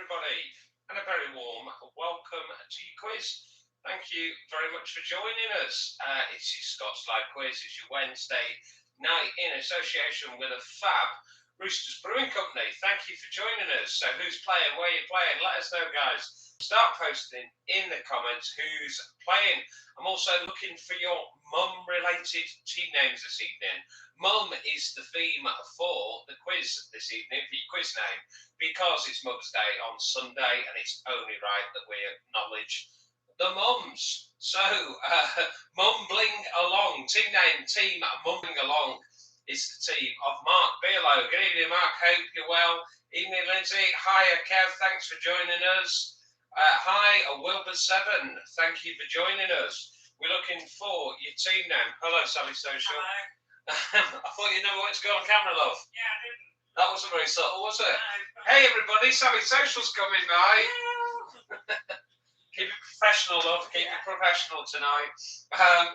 everybody, and a very warm welcome to your quiz. Thank you very much for joining us. It's your Scots Live Quiz. It's your Wednesday night in association with a fab Roosters Brewing Company. Thank you for joining us. So who's playing, where you playing? Let us know, guys. Start posting in the comments who's playing. I'm also looking for your mum-related team names this evening. Mum is the theme for the quiz this evening, for your quiz name, because it's Mother's Day on Sunday, and it's only right that we acknowledge the mums. So, mumbling along, team name, team mumbling along is the team of Mark Beerlow. Good evening, Mark. Hope you're well. Evening, Lindsay. Hiya, Kev. Thanks for joining us. Hi, Wilbur7. Thank you for joining us. We're looking for your team name. Hello, Sally Social. Hello. I thought you know what to go on camera, love. Yeah, I didn't. That wasn't very subtle, was it? No. Hey, everybody. Sally Social's coming by. Keep it professional, love. Keep it professional tonight.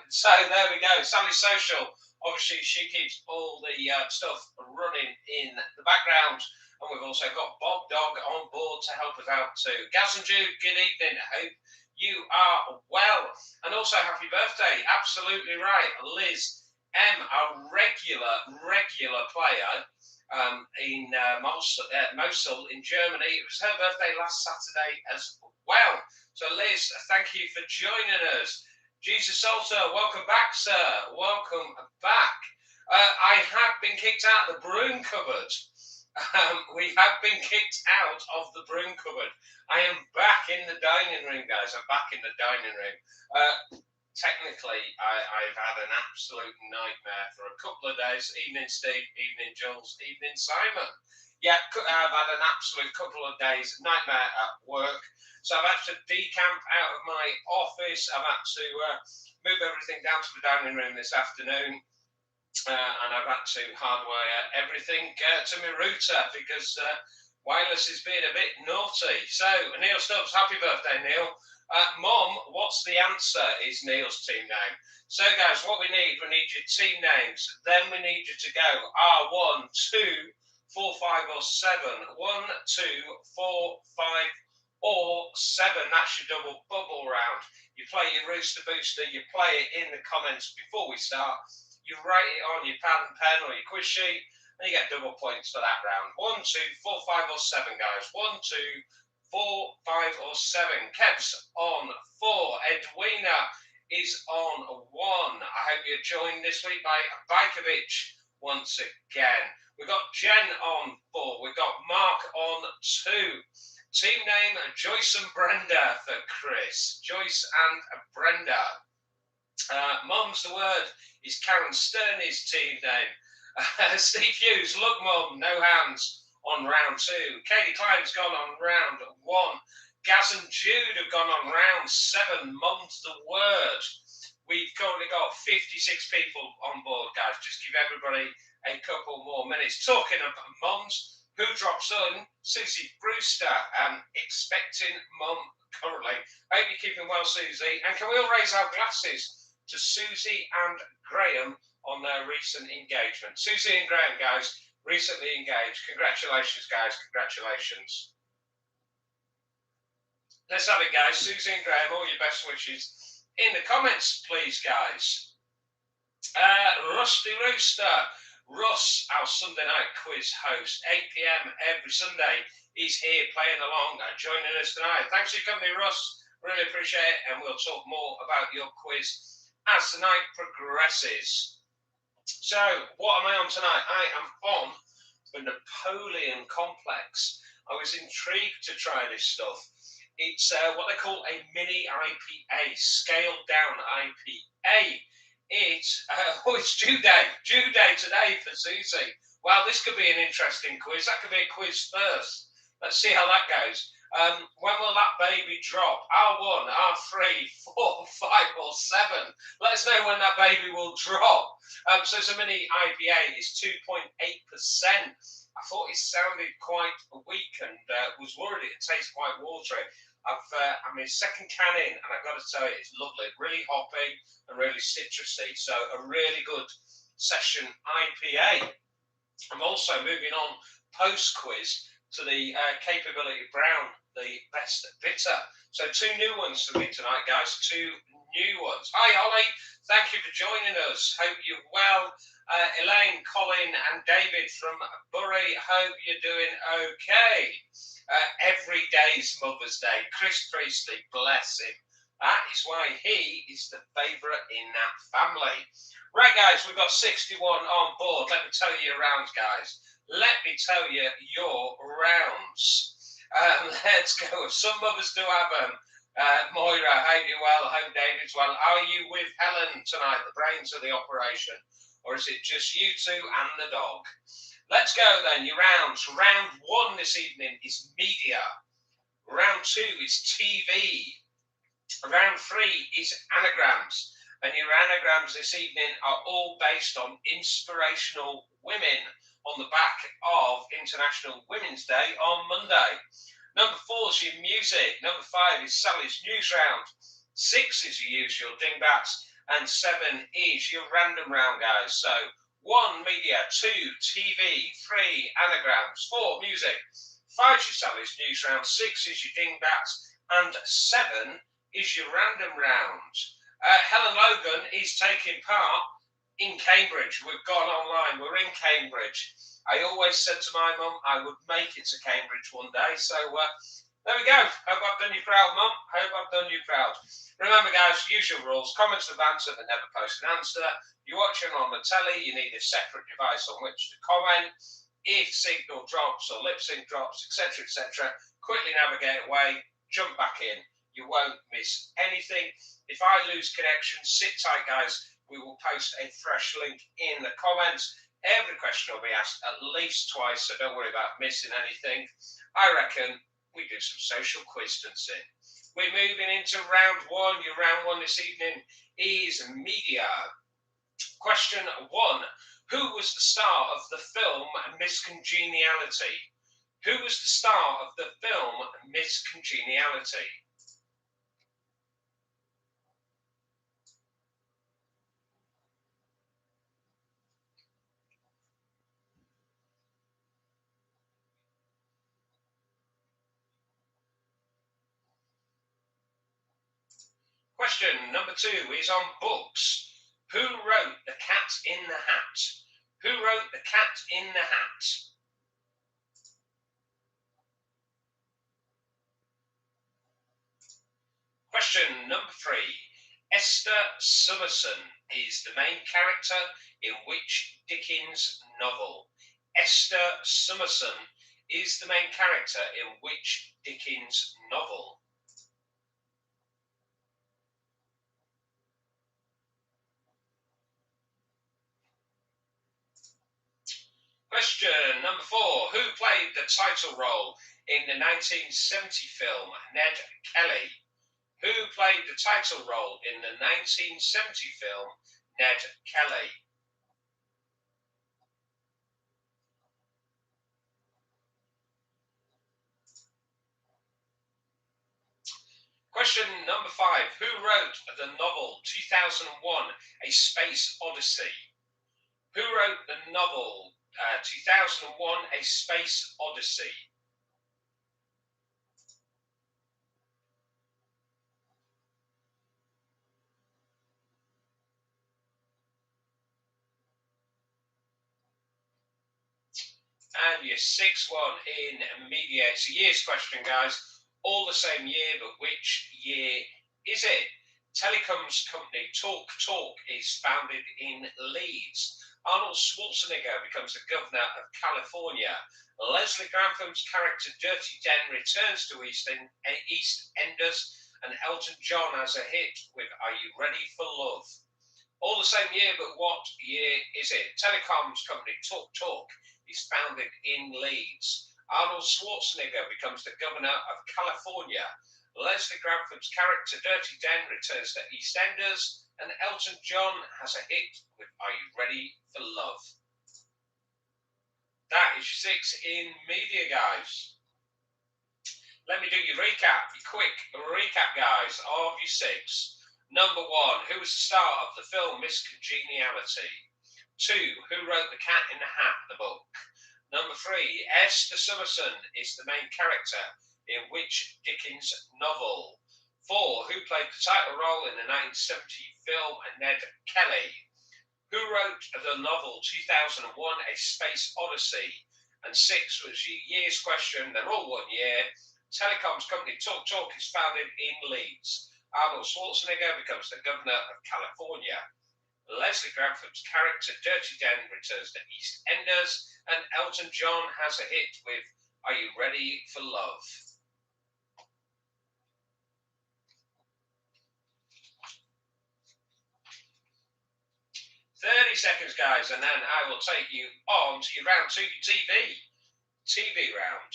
So there we go. Sally Social. Obviously, she keeps all the stuff running in the background. And we've also got Bob Dog on board to help us out too. Gaz and Jude, good evening. I hope you are well. And also, happy birthday. Absolutely right. Liz M, a regular player in Mosul in Germany. It was her birthday last Saturday as well. So, Liz, thank you for joining us. Jesus Salter, welcome back, sir. Welcome back. I have been kicked out of the broom cupboard. We have been kicked out of the broom cupboard. I am back in the dining room, guys. I'm back in the dining room. Technically, I've had an absolute nightmare for a couple of days. Evening, Steve. Evening, Jules. Evening, Simon. Yeah, I've had an absolute couple of days nightmare at work. So I've had to decamp out of my office. I've had to move everything down to the dining room this afternoon. And I've had to hardwire everything to my router because wireless is being a bit naughty. So, Neil Stubbs, happy birthday, Neil. Mom, what's the answer is Neil's team name. So, guys, what we need your team names. Then we need you to go R1, 2, 4, 5, or 7. 1, 2, 4, 5, or 7. That's your double bubble round. You play your Rooster Booster. You play it in the comments before we start. You write it on your pad and pen or your quiz sheet, and you get double points for that round. 1, 2, 4, 5, or 7, guys. 1, 2, 4, 5, or 7. Kev's on 4. Edwina is on 1. I hope you're joined this week by Bajkovic once again. We've got Jen on 4. We've got Mark on 2. Team name, Joyce and Brenda for Chris. Joyce and Brenda. Mum's the word is Karen Sterney's team name. Steve Hughes, look, Mum, no hands on round 2. Katie Klein's gone on round 1. Gaz and Jude have gone on round 7. Mum's the word. We've currently got 56 people on board, guys. Just give everybody a couple more minutes. Talking of mums, who drops on? Susie Brewster, expecting mum currently. Hope you're keeping well, Susie. And can we all raise our glasses to Susie and Graham on their recent engagement? Susie and Graham, guys, recently engaged. Congratulations, guys. Congratulations. Let's have it, guys. Susie and Graham, all your best wishes in the comments, please, guys. Rusty Rooster. Russ, our Sunday night quiz host, 8 p.m. every Sunday. He's here playing along and joining us tonight. Thanks for your company, Russ. Really appreciate it. And we'll talk more about your quiz as the night progresses. So, what am I on tonight? I am on the Napoleon Complex. I was intrigued to try this stuff. It's what they call a mini IPA, scaled down IPA. It's due day today for Susie. Wow, this could be an interesting quiz. That could be a quiz first. Let's see how that goes. When will that baby drop? R1, R3, 4, 5, or 7? Let us know when that baby will drop. So it's a mini IPA. It's 2.8%. I thought it sounded quite weak and was worried it tastes quite watery. I'm in second can in, and I've got to tell you, it's lovely. Really hoppy and really citrusy. So a really good session IPA. I'm also moving on post-quiz to the Capability Brown, the best bitter. So 2 new ones for me tonight, guys. 2 new ones. Hi, Ollie. Thank you for joining us. Hope you're well. Elaine, Colin, and David from Bury. Hope you're doing okay. Every day's Mother's Day. Chris Priestley, bless him. That is why he is the favourite in that family. Right, guys, we've got 61 on board. Let me tell you your rounds, guys. Let me tell you your rounds. Let's go. Some mothers do have them. Moira, hope you're well. Hope David's well. Are you with Helen tonight, the brains of the operation? Or is it just you two and the dog? Let's go then, your rounds. Round 1 this evening is media. Round 2 is TV. Round 3 is anagrams. And your anagrams this evening are all based on inspirational women on the back of International Women's Day on Monday. Number 4 is your music. Number 5 is Sally's News Round. 6 is your usual Dingbats. And 7 is your random round, guys. So 1 media, 2 TV, 3 anagrams, 4 music, 5 is your Sally's News Round, 6 is your Dingbats, and 7 is your random round. Helen Logan is taking part in Cambridge. We've gone online. We're in Cambridge. I always said to my mum I would make it to Cambridge one day. So there we go. Hope I've done you proud, Mum. Hope I've done you proud. Remember, guys, usual rules. Comments of answer, but never post an answer. You're watching on the telly. You need a separate device on which to comment. If signal drops or lip sync drops, etc., etc., quickly navigate away. Jump back in. You won't miss anything. If I lose connection, sit tight, guys. We will post a fresh link in the comments. Every question will be asked at least twice, so don't worry about missing anything. I reckon we do some social quiz dancing. We're moving into round 1. Your round 1 this evening is media. Question 1. Who was the star of the film Miss Congeniality? Who was the star of the film Miss Congeniality? Question number 2 is on books. Who wrote The Cat in the Hat? Who wrote The Cat in the Hat? Question number 3. Esther Summerson is the main character in which Dickens novel? Esther Summerson is the main character in which Dickens novel? Question number 4. Who played the title role in the 1970 film Ned Kelly? Who played the title role in the 1970 film Ned Kelly? Question number 5. Who wrote the novel 2001, A Space Odyssey? Who wrote the novel 2001, A Space Odyssey? And your 6th one in media. It's a year's question, guys. All the same year, but which year is it? Telecoms company Talk Talk is founded in Leeds. Arnold Schwarzenegger becomes the governor of California. Leslie Grantham's character Dirty Den returns to EastEnders, and Elton John has a hit with Are You Ready for Love? All the same year, but what year is it? Telecoms company Talk Talk is founded in Leeds. Arnold Schwarzenegger becomes the governor of California. Leslie Grantham's character Dirty Den returns to EastEnders, and Elton John has a hit with Are You Ready for Love? That is 6 in media, guys. Let me do your recap, your quick recap, guys, of your 6. Number 1, who was the star of the film Miss Congeniality? 2, who wrote The Cat in the Hat, the book? Number 3, Esther Summerson is the main character in which Dickens novel? 4, who played the title role in the 1970 film Ned Kelly? Who wrote the novel 2001 A Space Odyssey? And 6 was your year's question. They're all 1 year. Telecoms company Talk is founded in Leeds. Arnold Schwarzenegger becomes the governor of California. Leslie Grantham character Dirty Den returns to EastEnders, and Elton John has a hit with Are You Ready for Love? Seconds, guys, and then I will take you on to your round 2 TV round.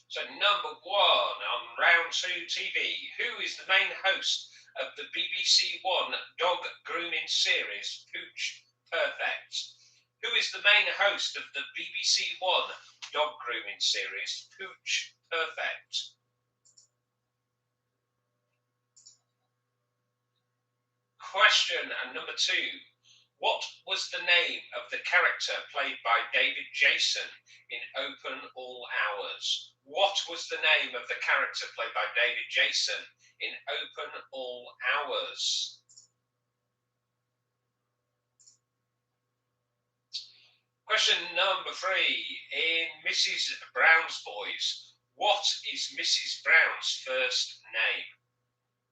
So number 1 on round 2 TV, who is the main host of the BBC One dog grooming series Pooch Perfect? Who is the main host of the BBC One dog grooming series Pooch Perfect? Question number 2. What was the name of the character played by David Jason in Open All Hours? What was the name of the character played by David Jason in Open All Hours? Question number 3. In Mrs. Brown's Boys, what is Mrs. Brown's first name?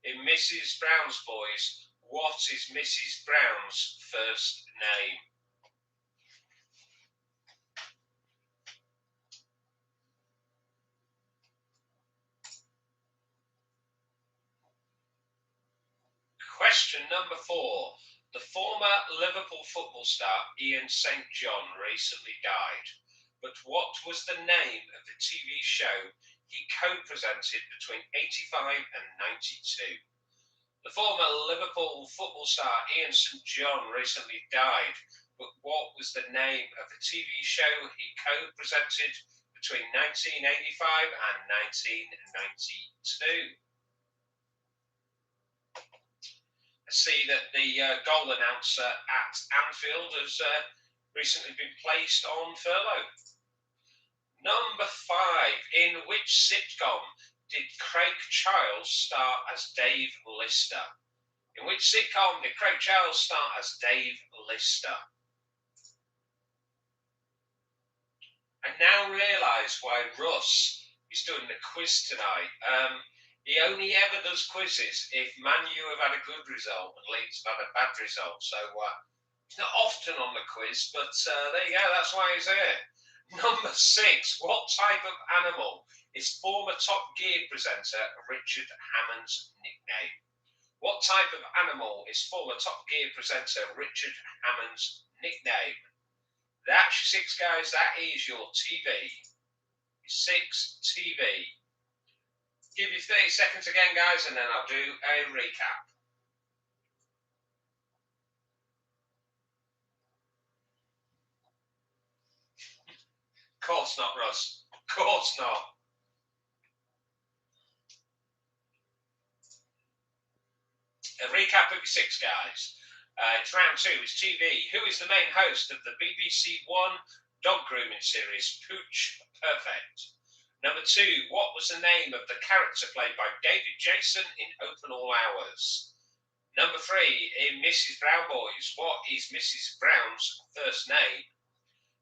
In Mrs. Brown's Boys, what is Mrs. Brown's first name? Question number 4. The former Liverpool football star Ian St. John recently died, but what was the name of the TV show he co-presented between 85 and 92? The former Liverpool football star Ian St. John recently died, but what was the name of the TV show he co-presented between 1985 and 1992? I see that the goal announcer at Anfield has recently been placed on furlough. Number 5. In which sitcom did Craig Charles star as Dave Lister? In which sitcom did Craig Charles star as Dave Lister? I now realise why Russ is doing the quiz tonight. He only ever does quizzes if Man U have had a good result and Leeds have had a bad result. So he's not often on the quiz, but there you go. That's why he's here. Number 6. What type of animal is former Top Gear presenter Richard Hammond's nickname? What type of animal is former Top Gear presenter Richard Hammond's nickname? That's your 6, guys. That is your TV. 6 TV. Give you 30 seconds again, guys, and then I'll do a recap. Of course not, Russ. Of course not. A recap of your 6, guys. It's round 2. It's TV. Who is the main host of the BBC One dog grooming series Pooch Perfect? Number 2, what was the name of the character played by David Jason in Open All Hours? Number 3, in Mrs. Brown Boys, what is Mrs. Brown's first name?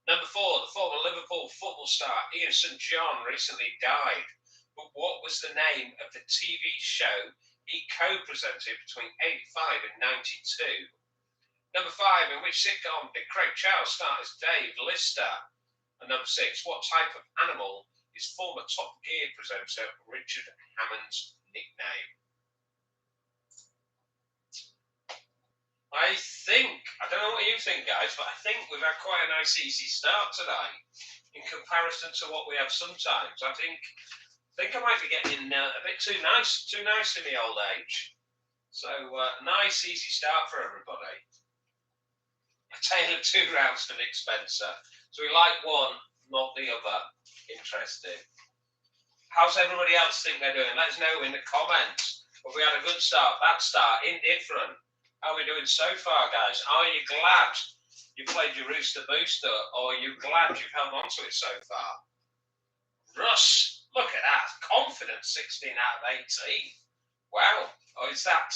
Number 4, the former Liverpool football star Ian St. John recently died, but what was the name of the TV show he co-presented between 85 and 92? Number 5, in which sitcom did Craig Charles star as Dave Lister? And number 6, what type of animal is former Top Gear presenter Richard Hammond's nickname? I don't know what you think, guys, but I think we've had quite a nice easy start tonight in comparison to what we have sometimes. I think I might be getting a bit too nice in the old age. So nice easy start for everybody. A tale of 2 rounds for Nick Spencer. So we like 1, not the other. Interesting. How's everybody else think they're doing? Let us know in the comments. Have we had a good start, bad start, indifferent? How are we doing so far, guys? Are you glad you played your Rooster Booster, or are you glad you've held on to it so far? Russ, look at that. Confidence, 16 out of 18. Wow. Oh, is that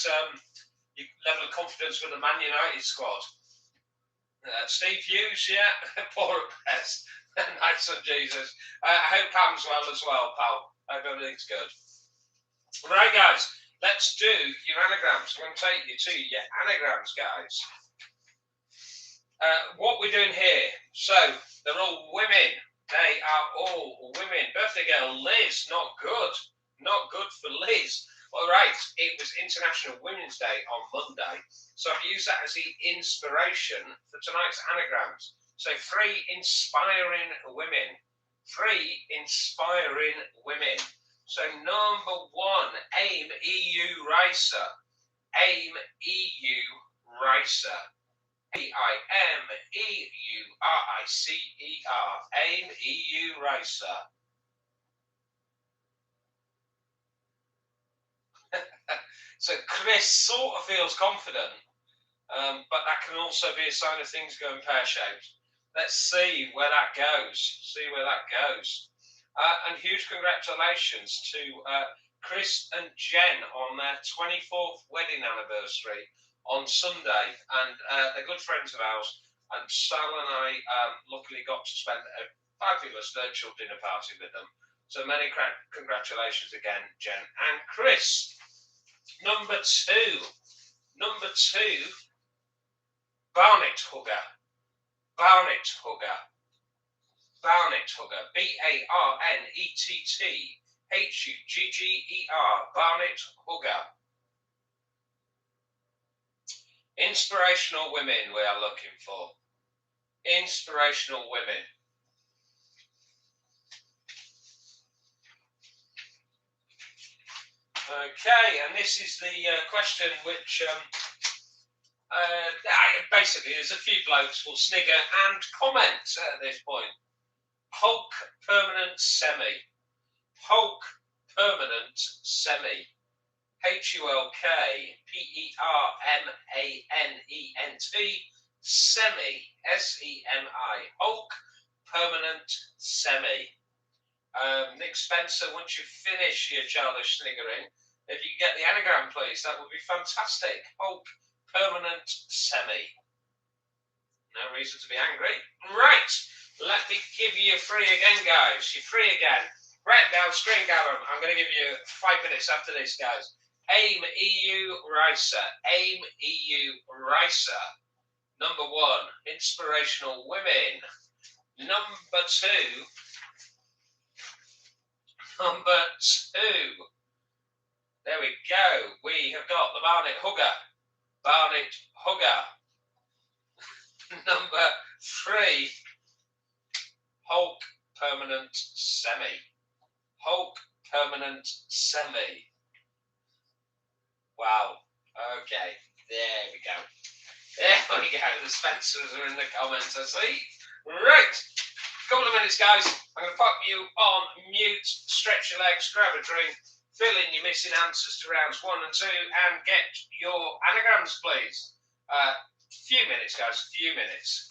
your level of confidence with the Man United squad? Steve Hughes, yeah. Poor at best. Nice one, Jesus. I hope Pam's well, pal. I hope everything's good. Right, guys, let's do your anagrams. I'm going to take you to your anagrams, guys. What we're doing here, so they're all women. They are all women. Birthday girl Liz, not good. Not good for Liz. All right, it was International Women's Day on Monday, so I've used that as the inspiration for tonight's anagrams. So 3 inspiring women. 3 inspiring women. So number 1, AIM EU Racer. AIM EU Racer. AIMEURICER. AIM EU Racer. So Chris sort of feels confident, but that can also be a sign of things going pear-shaped. Let's see where that goes. And huge congratulations to Chris and Jen on their 24th wedding anniversary on Sunday. And they're good friends of ours. And Sal and I luckily got to spend a fabulous virtual dinner party with them. So many congratulations again, Jen and Chris. Number two, Barnet Hugger. Barnet Hugger. BARNETTHUGGER. Barnet Hugger. Inspirational women we are looking for. Inspirational women. Okay, and this is the question which basically there's a few blokes will snigger and comment at this point. Hulk permanent semi. Hulk permanent semi. HULKPERMANENT semi. SEMI. Hulk permanent semi. Nick Spencer, once you finish your childish sniggering, if you get the anagram, please, that would be fantastic. Hulk permanent semi. No reason to be angry. Right, let me give you free again, guys. You're free again. Write down, screen grab them. I'm going to give you 5 minutes after this, guys. AIM EU Racer. AIM EU Racer. Number 1, inspirational women. Number 2. There we go. We have got the Barnet Hugger. Barnet Hugger. Number 3. Hulk permanent semi. Hulk permanent semi. Wow. Okay. There we go. There we go. The Spencers are in the comments, I see. Right. Couple of minutes, guys. I'm going to pop you on mute, stretch your legs, grab a drink, fill in your missing answers to rounds 1 and 2, and get your anagrams, please. Few minutes, guys. Few minutes.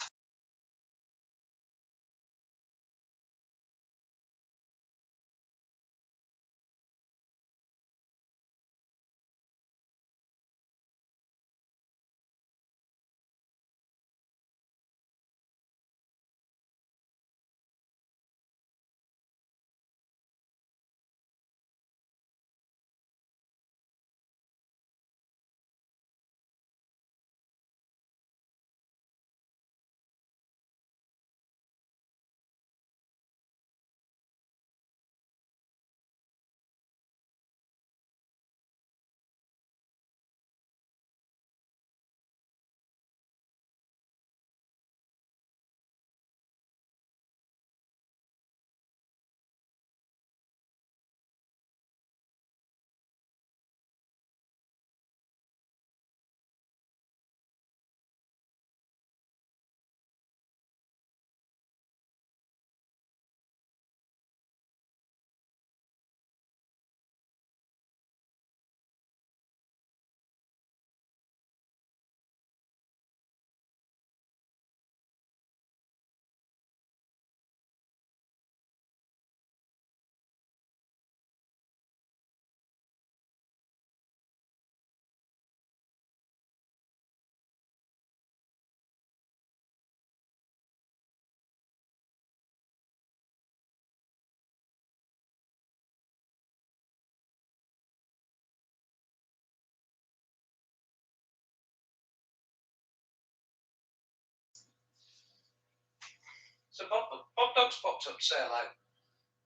So Bob Dog's popped up to say hello.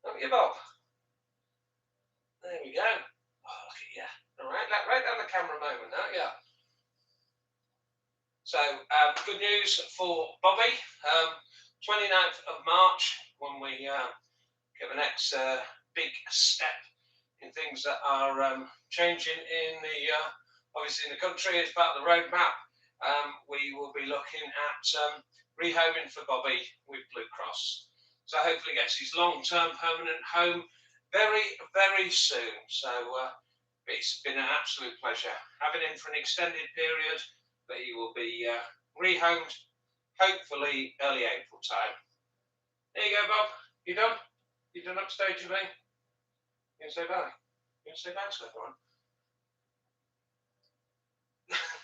Haven't you, Bob? There we go. Oh, look at you. All right, right down the camera moment, aren't you? So, good news for Bobby. 29th of March, when we get the next big step in things that are changing in the obviously in the country as part of the roadmap. We will be looking at rehoming for Bobby with Blue Cross. So hopefully gets his long-term permanent home very, very soon. So it's been an absolute pleasure having him for an extended period, but he will be rehomed hopefully early April time. There you go, Bob. You done? You done upstage, you mean? You can say bye. You can say bye to everyone.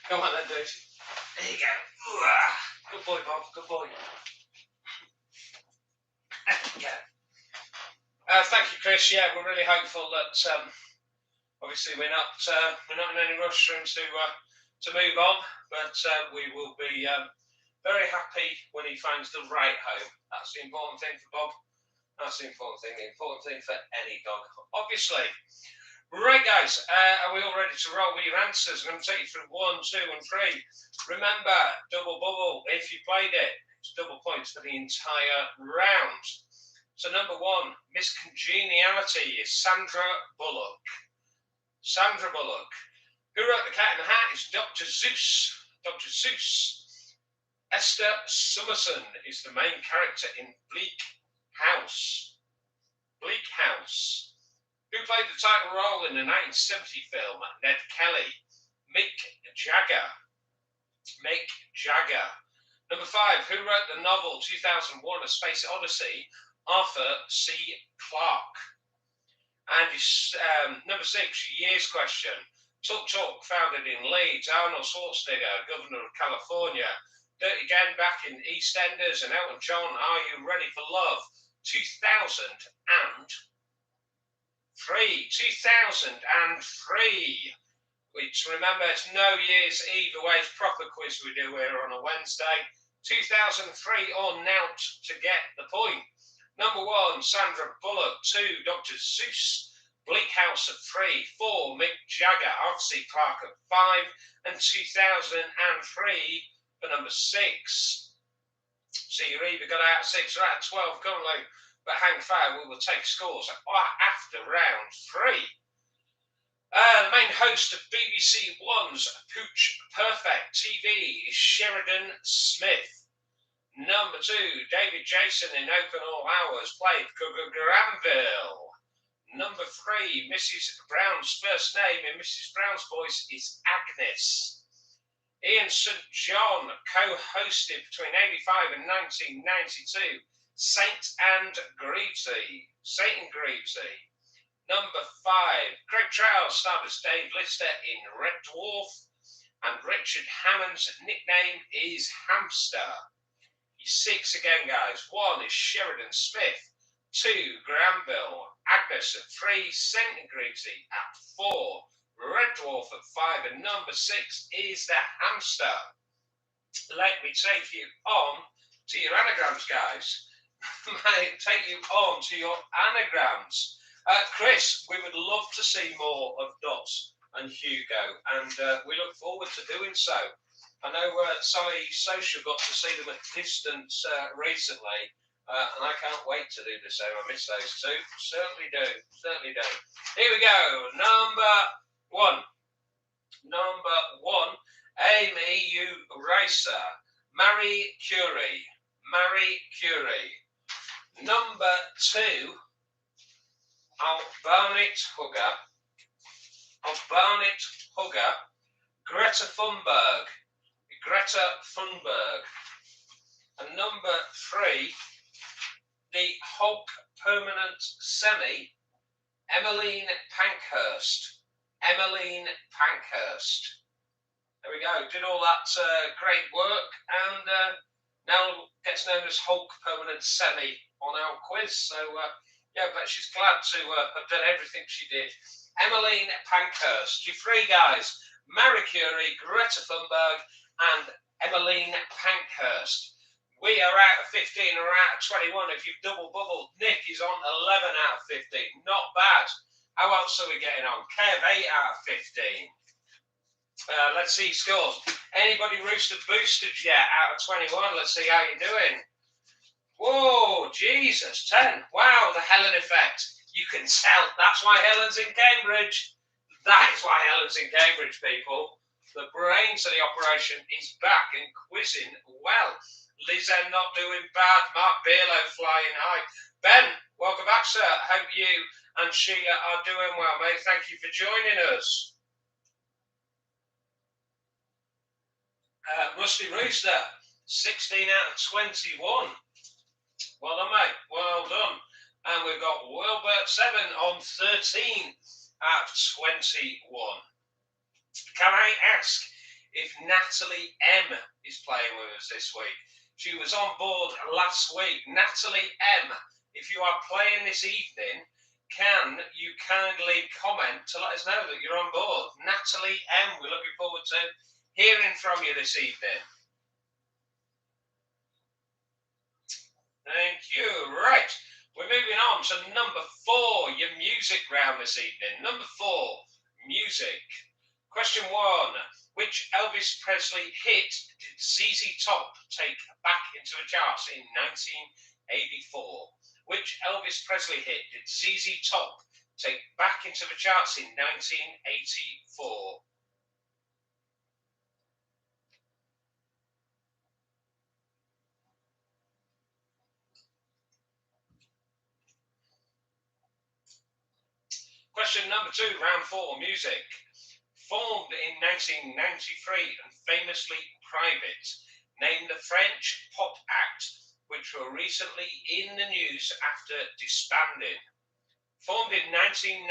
Come on then, dude. There you go. Good boy, Bob. Good boy. Yeah. Thank you, Chris. Yeah, we're really hopeful that obviously we're not in any rush for him to move on, but we will be very happy when he finds the right home. That's the important thing for Bob. That's the important thing for any dog, obviously. Right, guys, are we all ready to roll with your answers? I'm going to take you through 1, 2, and 3. Remember, double bubble. If you played it, it's double points for the entire round. So number 1, Miss Congeniality is Sandra Bullock. Sandra Bullock. Who wrote The Cat in the Hat is Dr. Seuss. Dr. Seuss. Esther Summerson is the main character in Bleak House. Bleak House. Who played the title role in the 1970 film Ned Kelly? Mick Jagger. Mick Jagger. Number 5. Who wrote the novel 2001: A Space Odyssey? Arthur C. Clarke. And number 6. Years question. Tuk Tuk founded in Leeds. Arnold Schwarzenegger, Governor of California. Dirty Dan back in EastEnders, and Elton John, Are You Ready for Love? 2003. 2003. Which, remember, it's no Year's Eve away, proper quiz we do here on a Wednesday. 2003 or Nout to get the point. Number 1, Sandra Bullock. 2, Dr. Seuss. Bleak House at 3. 4, Mick Jagger. Arthur C. Clarke at 5. And 2003 for number 6. So you're either got out of 6 or out of 12 currently. But hang fire, we will take scores after round 3. The main host of BBC One's Pooch Perfect TV is Sheridan Smith. Number 2, David Jason in Open All Hours played Granville. Number 3, Mrs. Brown's first name in Mrs. Brown's Voice is Agnes. Ian St. John co-hosted between 85 and 1992 St. and Greavesy. Number 5, Craig Charles starred as Dave Lister in Red Dwarf, and Richard Hammond's nickname is Hamster. 6 again, guys. 1 is Sheridan Smith. 2, Granville. Agnes at 3. St. and Greavesy at 4. Red Dwarf at 5. And number 6 is the Hamster. Let me take you on to your anagrams, guys. Take you on to your anagrams. Chris, we would love to see more of Dots and Hugo, and we look forward to doing so. I know Sally Social got to see them at a distance recently, and I can't wait to do the same. I miss those two. Certainly do. Here we go. Number 1. Amy U. Racer. Marie Curie. Number 2, Barnet Hugger. Greta Thunberg. And number 3, the Hulk Permanent Semi, Emmeline Pankhurst. There we go. Did all that great work, and now gets known as Hulk Permanent Semi on our quiz. So, yeah, but she's glad to have done everything she did. Emmeline Pankhurst. You 3 guys. Marie Curie, Greta Thunberg, and Emmeline Pankhurst. We are out of 15 or out of 21. If you've double bubbled, Nick is on 11 out of 15. Not bad. How else are we getting on? Kev, 8 out of 15. Let's see scores. Anybody Rooster boosted yet out of 21? Let's see how you're doing. Whoa, Jesus, 10. Wow, the Helen effect. You can tell. That's why Helen's in Cambridge. That is why Helen's in Cambridge, people. The brains of the operation is back and quizzing well. Lizanne not doing bad. Mark Beerlow flying high. Ben, welcome back, sir. Hope you and Sheila are doing well, mate. Thank you for joining us. Rusty Rooster, 16 out of 21. Well done, mate. Well done. And we've got Wilbert 7 on 13 out of 21. Can I ask if Natalie M is playing with us this week? She was on board last week. Natalie M, if you are playing this evening, can you kindly comment to let us know that you're on board? Natalie M, we're looking forward to hearing from you this evening. Thank you. Right, we're moving on to number 4, your music round this evening. Number 4, music. Question 1. Which Elvis Presley hit did ZZ Top take back into the charts in 1984? Which Elvis Presley hit did ZZ Top take back into the charts in 1984? Question number 2, round 4, music. Formed in 1993 and famously private, name the French pop act which were recently in the news after disbanding. Formed in 1993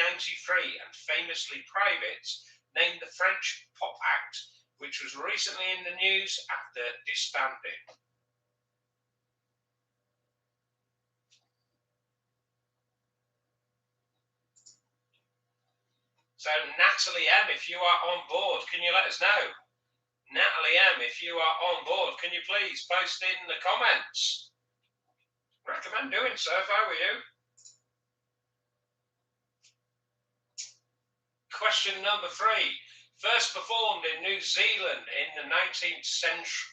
and famously private, name the French pop act which was recently in the news after disbanding. So Natalie M, if you are on board, can you let us know? Natalie M, if you are on board, can you please post in the comments? Recommend doing so if I were you. Question number 3. First performed in New Zealand in the 19th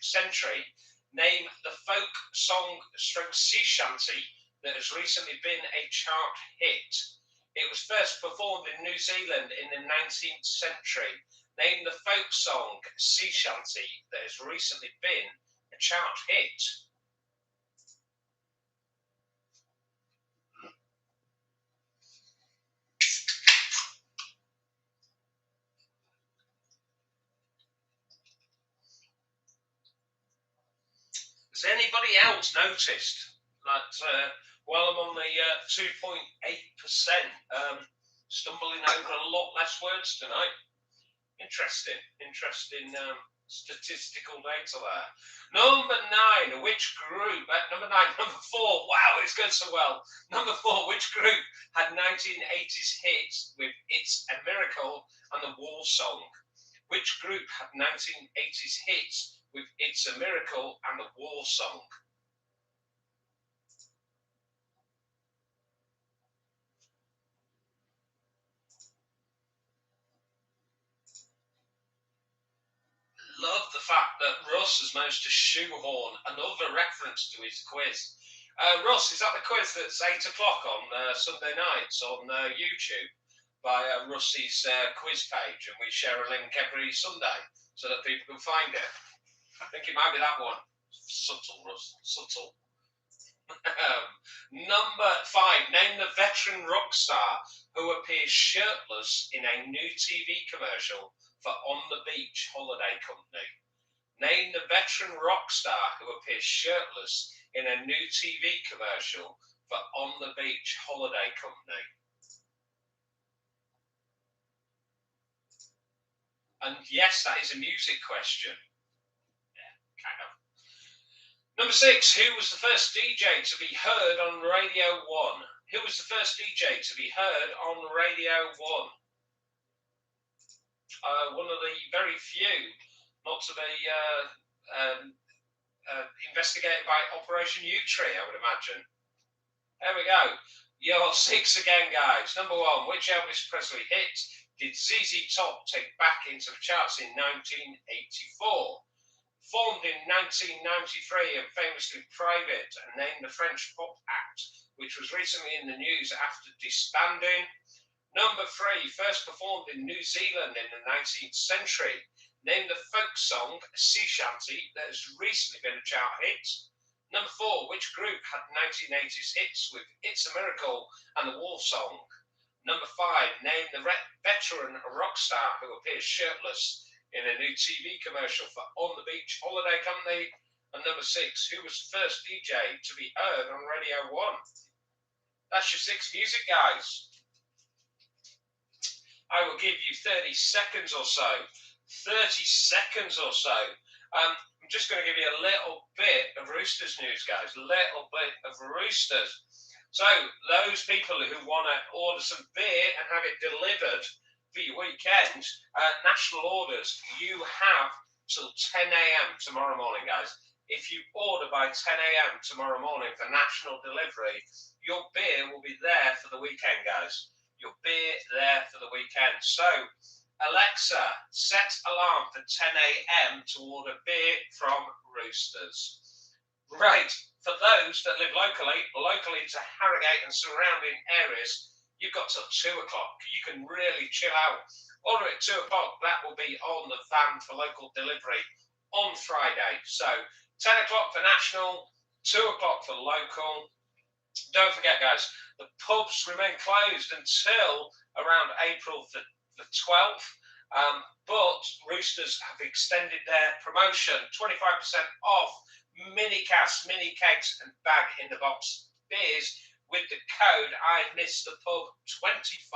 century, name the folk song stroke sea shanty that has recently been a chart hit. It was first performed in New Zealand in the 19th century. Name the folk song sea shanty that has recently been a chart hit. Has anybody else noticed that while I'm on the 2.8%, stumbling over a lot less words tonight? Interesting statistical data there. Number 9, which group? Number 4, wow, it's going so well. Number 4, which group had 1980s hits with It's a Miracle and the War Song? Which group had 1980s hits with It's a Miracle and the War Song? Love the fact that Russ has managed to shoehorn another reference to his quiz. Russ, is that the quiz that's 8 o'clock on Sunday nights on YouTube by Russ's quiz page, and we share a link every Sunday so that people can find it? I think it might be that one. Subtle, Russ, subtle. Number 5, name the veteran rock star who appears shirtless in a new TV commercial for On the Beach Holiday Company. Name the veteran rock star who appears shirtless in a new TV commercial for On the Beach Holiday Company. And yes, that is a music question. Yeah, kind of. Number 6, who was the first DJ to be heard on Radio 1? Who was the first DJ to be heard on Radio 1? One of the very few not to be investigated by Operation U-Tree, I would imagine. There we go. Your 6 again, guys. Number 1, which Elvis Presley hit did ZZ Top take back into the charts in 1984? Formed in 1993 and famously private and named the French pop act, which was recently in the news after disbanding. Number 3, first performed in New Zealand in the 19th century. Name the folk song sea shanty that has recently been a chart hit. Number 4, which group had 1980s hits with It's a Miracle and the War Song? Number 5, name the veteran rock star who appears shirtless in a new TV commercial for On the Beach Holiday Company. And number 6, who was the first DJ to be heard on Radio 1? That's your 6 music, guys. I will give you 30 seconds or so. 30 seconds or so. I'm just going to give you a little bit of Roosters news, guys. A little bit of Roosters. So, those people who want to order some beer and have it delivered for your weekend, national orders, you have till 10 a.m. tomorrow morning, guys. If you order by 10 a.m. tomorrow morning for national delivery, your beer will be there for the weekend, guys. Your beer there for the weekend. So, Alexa, set alarm for 10 a.m. to order beer from Roosters. Right, for those that live locally to Harrogate and surrounding areas, you've got till 2 o'clock. You can really chill out. Order at 2 o'clock. That will be on the van for local delivery on Friday. So 10 o'clock for national, 2 o'clock for local. Don't forget, guys, the pubs remain closed until around April the 12th. But Roosters have extended their promotion, 25% off mini casks, mini kegs and bag in the box beers with the code I miss the pub 25.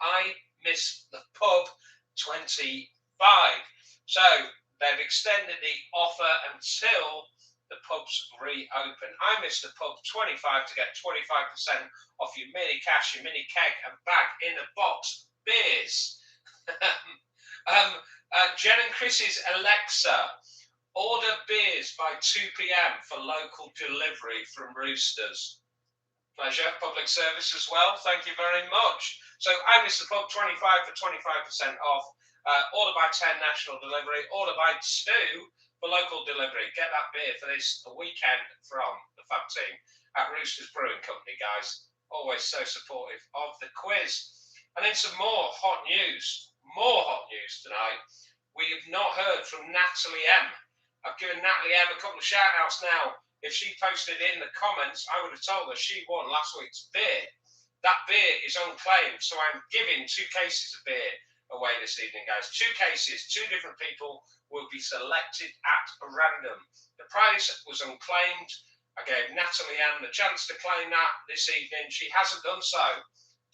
I miss the pub 25. So they've extended the offer until the pubs reopen. I miss the pub 25 to get 25% off your mini cash, your mini keg and bag in the box beers. Jen and Chris's Alexa, order beers by 2 p.m. for local delivery from Roosters. Pleasure, public service as well. Thank you very much. So I miss the pub 25 for 25% off. Order by 10 national delivery. Order by 2 for local delivery. Get that beer for this weekend from the Fab team at Roosters Brewing Company, guys. Always so supportive of the quiz. And then some more hot news. More hot news tonight. We have not heard from Natalie M. I've given Natalie M a couple of shout outs now. If she posted in the comments, I would have told her she won last week's beer. That beer is unclaimed, so I'm giving 2 cases of beer away this evening, guys. 2 cases, 2 different people will be selected at random. The prize was unclaimed. I gave Natalie M the chance to claim that this evening. She hasn't done so.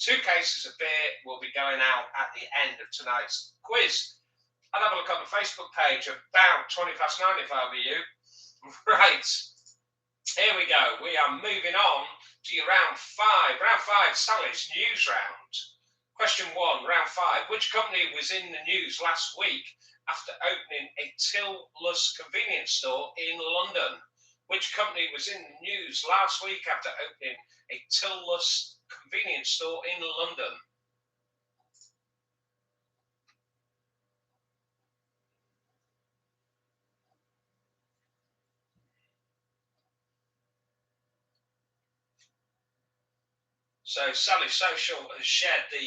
2 cases of beer will be going out at the end of tonight's quiz. I'll have a look on the Facebook page about 9:20 if I were you. Right. Here we go. We are moving on to your round 5. Round 5, Sally's news round. Question 1, round 5. Which company was in the news last week after opening a till-less convenience store in London? Which company was in the news last week after opening a till-less convenience store in London? So Sally Social has shared the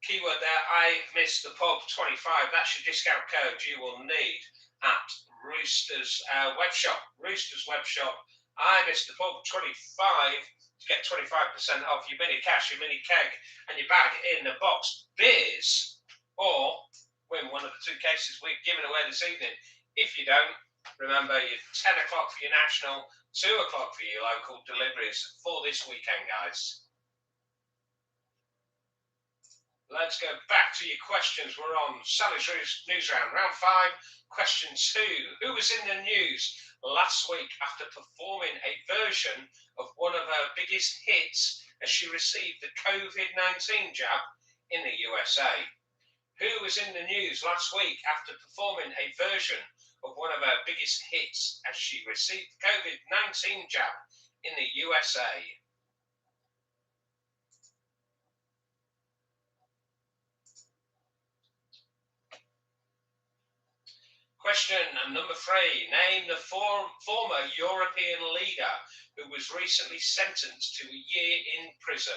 keyword there. I miss the pub 25. That's your discount code you will need at Rooster's web shop. Rooster's web shop. I miss the pub 25 to get 25% off your mini cash, your mini keg, and your bag in the box beers, or win one of the 2 cases we're giving away this evening. If you don't, remember your 10 o'clock for your national, 2 o'clock for your local deliveries for this weekend, guys. Let's go back to your questions. We're on Sally's news round, round 5, question 2. Who was in the news last week after performing a version of one of her biggest hits as she received the COVID-19 jab in the USA? Who was in the news last week after performing a version of one of her biggest hits as she received the COVID-19 jab in the USA? Question number 3. Name the former European leader who was recently sentenced to a year in prison.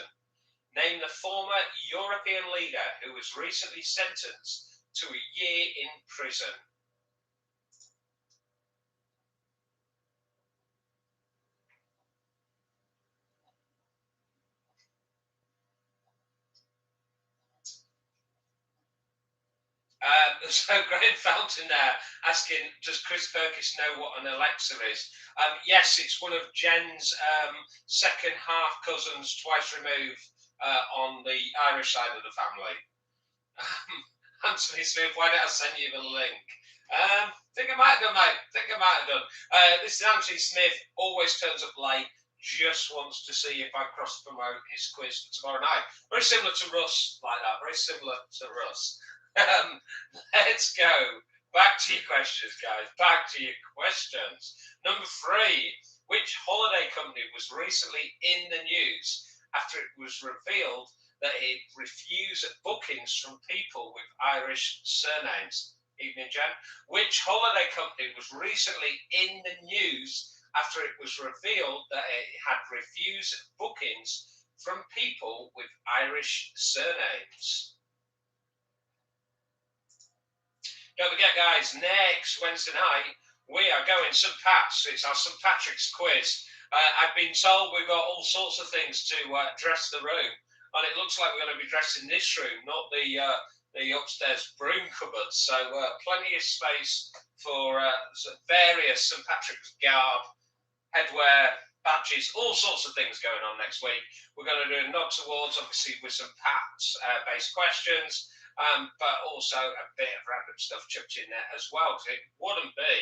Name the former European leader who was recently sentenced to a year in prison. So Graham Fountain asking, does Chris Perkins know what an Alexa is? Yes, it's one of Jen's second half cousins, twice removed, on the Irish side of the family. Anthony Smith, why did I send you the link? Think I might have done, mate. Think I might have done. This is Anthony Smith, always turns up late, just wants to see if I cross promote his quiz for tomorrow night. Very similar to Russ, like that. Very similar to Russ. Let's go. Back to your questions, guys. Back to your questions. Number 3. Which holiday company was recently in the news after it was revealed that it refused bookings from people with Irish surnames? Evening, Jen. Which holiday company was recently in the news after it was revealed that it had refused bookings from people with Irish surnames? Don't forget, guys, next Wednesday night, we are going St. Pat's. It's our St. Patrick's quiz. I've been told we've got all sorts of things to dress the room. And it looks like we're going to be dressed in this room, not the upstairs broom cupboard. So plenty of space for various St. Patrick's garb, headwear, badges, all sorts of things going on next week. We're going to do a nod towards, obviously, with some Pats-based questions. But also a bit of random stuff chucked in there as well, because it wouldn't be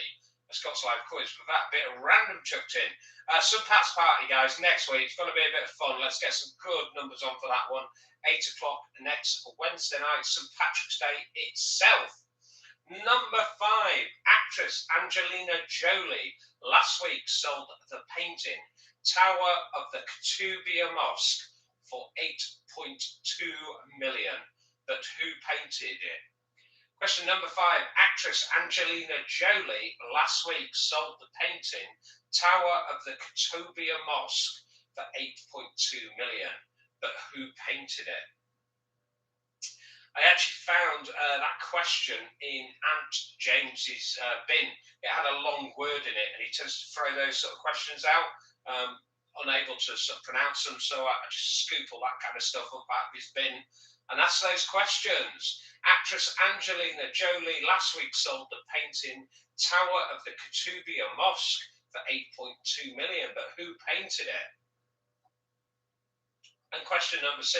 a Scots Live quiz without a bit of random chucked in. Some Pat's party, guys, next week. It's going to be a bit of fun. Let's get some good numbers on for that one. 8 o'clock next Wednesday night, St. Patrick's Day itself. Number 5, actress Angelina Jolie last week sold the painting Tower of the Ketubia Mosque for $8.2 million. But who painted it? Question number 5. Actress Angelina Jolie last week sold the painting Tower of the Ketubia Mosque for $8.2 million. But who painted it? I actually found that question in Aunt James's bin. It had a long word in it, and he tends to throw those sort of questions out, unable to sort of pronounce them. So I just scoop all that kind of stuff up out of his bin and ask those questions. Actress Angelina Jolie last week sold the painting Tower of the Ketubia Mosque for $8.2 million, but who painted it? And question number 6.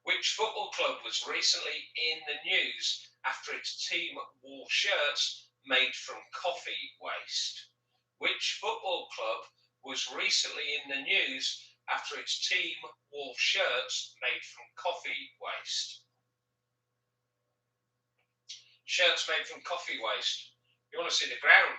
Which football club was recently in the news after its team wore shirts made from coffee waste? Which football club was recently in the news after its team wore shirts made from coffee waste? Shirts made from coffee waste. You want to see the ground?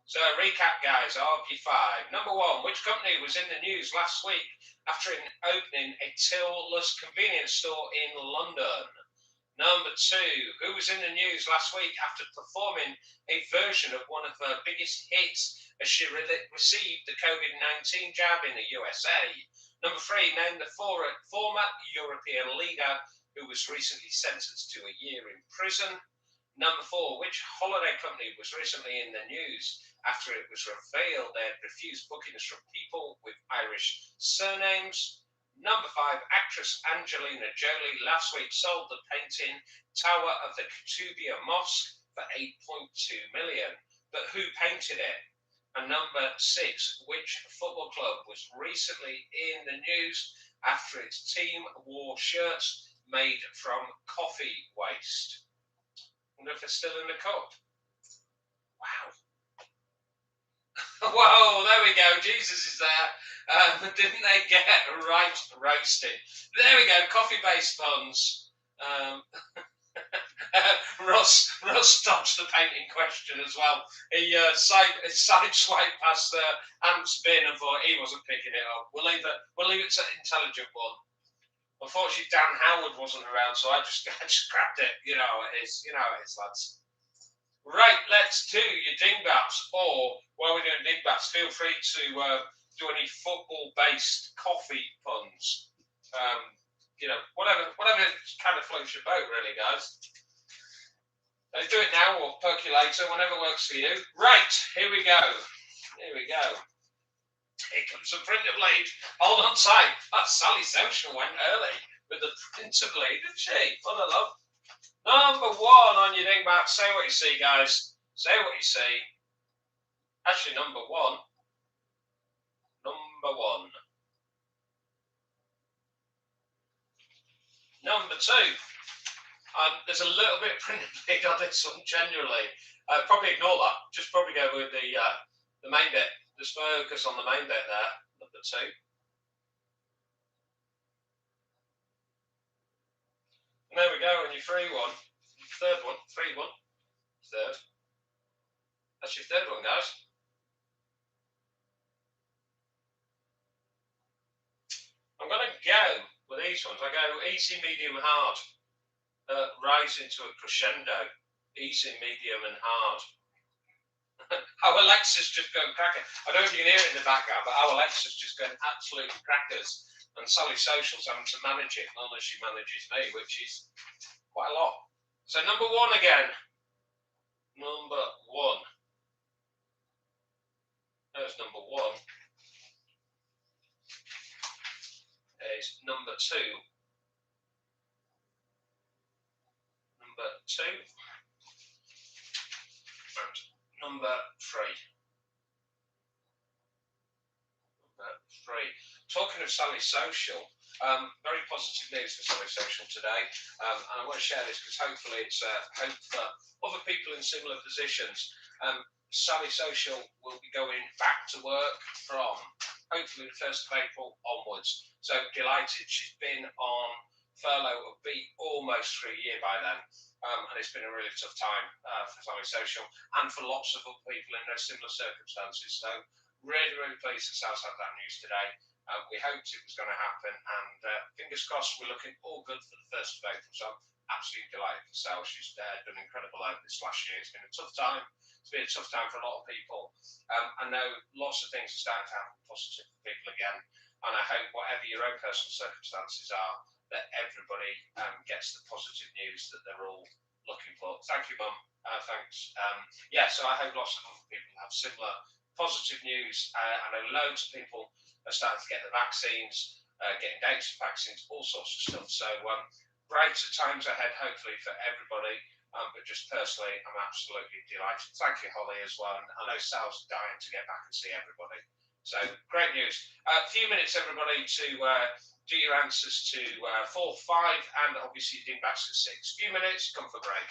So recap, guys, of your 5. Number 1, which company was in the news last week after opening a till-less convenience store in London? Number 2, who was in the news last week after performing a version of one of her biggest hits as she received the COVID-19 jab in the USA? Number 3, name the former European leader who was recently sentenced to a year in prison. Number 4, which holiday company was recently in the news after it was revealed they had refused bookings from people with Irish surnames? Number 5, actress Angelina Jolie last week sold the painting Tower of the Ketubia Mosque for $8.2 million. But who painted it? And number 6, which football club was recently in the news after its team wore shirts made from coffee waste? I wonder if they're still in the cup. Wow. Whoa, there we go. Jesus is there. Didn't they get right roasted? There we go, coffee-based puns. Russ dodged the painting question as well. He sideswiped past the Ant's bin and thought he wasn't picking it up. We'll leave it to intelligent one. Unfortunately, Dan Howard wasn't around, so I just grabbed it. You know how it is. You know how it is, lads. Right, let's do your dingbats, or while we're doing dingbats, feel free to do any football-based coffee puns. You know, whatever kind of floats your boat, really, guys. Do it now or percolator, whatever works for you. Right, here we go. Here we go. Here comes the printer blade. Hold on tight. Sally Social went early with the printer blade, didn't she? What a love. Number one on your dingbat. Say what you see, guys. Say what you see. Actually, number one. Number one. Number two. There's a little bit of printed blade on this one, generally. Probably ignore that. Just probably go with the main bit. Just focus on the main bit there. Number two. And there we go, and your free one. Third one, free one. Third. That's your third one, guys. I'm going to go with these ones. I go easy, medium, hard. Rise into a crescendo. Easy, medium, and hard. Our Alexa's just going cracker. I don't know if you can hear it in the background, but our Alexa's just going absolute crackers. And Sally Social's having to manage it, not unless she manages me, which is quite a lot. So number one again. Number one. There's number one. There's number two. Number two. And number three. Number three. Talking of Sally Social, very positive news for Sally Social today. And I want to share this because hopefully it's hope for other people in similar positions. Sally Social will be going back to work from hopefully the 1st of April onwards. So delighted. She's been on furlough of almost for a year by then. And it's been a really tough time for Sally Social and for lots of other people in those similar circumstances. So really, really pleased that Sal's had that news today. We hoped it was going to happen, and fingers crossed we're looking all good for the 1st of April. So I'm absolutely delighted for Sal. She's done incredible over this last year. It's been a tough time. It's been a tough time for a lot of people. I know lots of things are starting to happen positive for people again, and I hope whatever your own personal circumstances are, that everybody gets the positive news that they're all looking for. Thank you, Mum. Thanks. So I hope lots of other people have similar positive news. I know loads of people are starting to get the vaccines, getting dates for vaccines, all sorts of stuff. So brighter times ahead, hopefully, for everybody. But just personally, I'm absolutely delighted. Thank you, Holly, as well. And I know Sal's dying to get back and see everybody. So great news. A few minutes, everybody, to do your answers to 4, 5, and obviously dingbats at 6. Few minutes, come for break.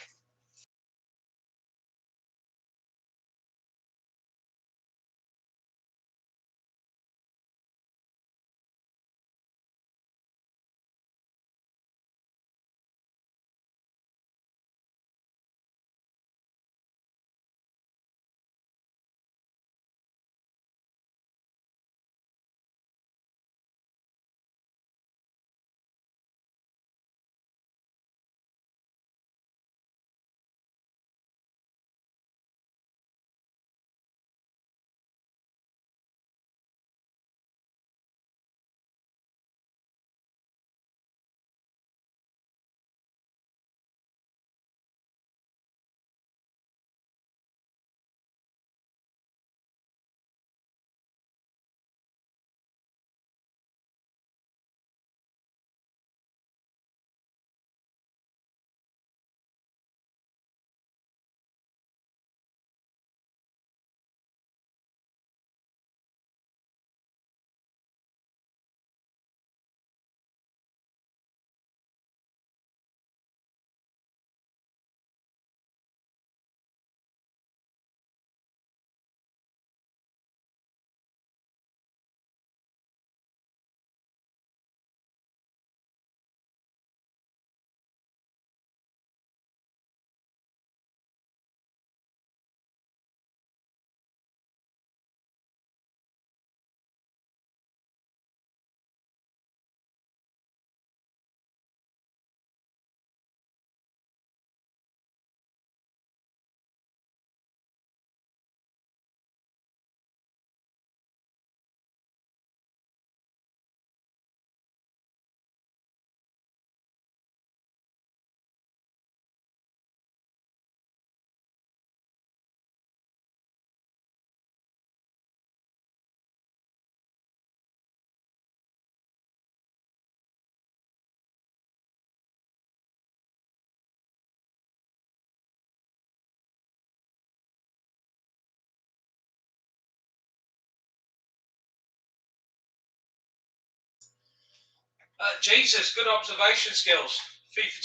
Jesus, good observation skills. FIFA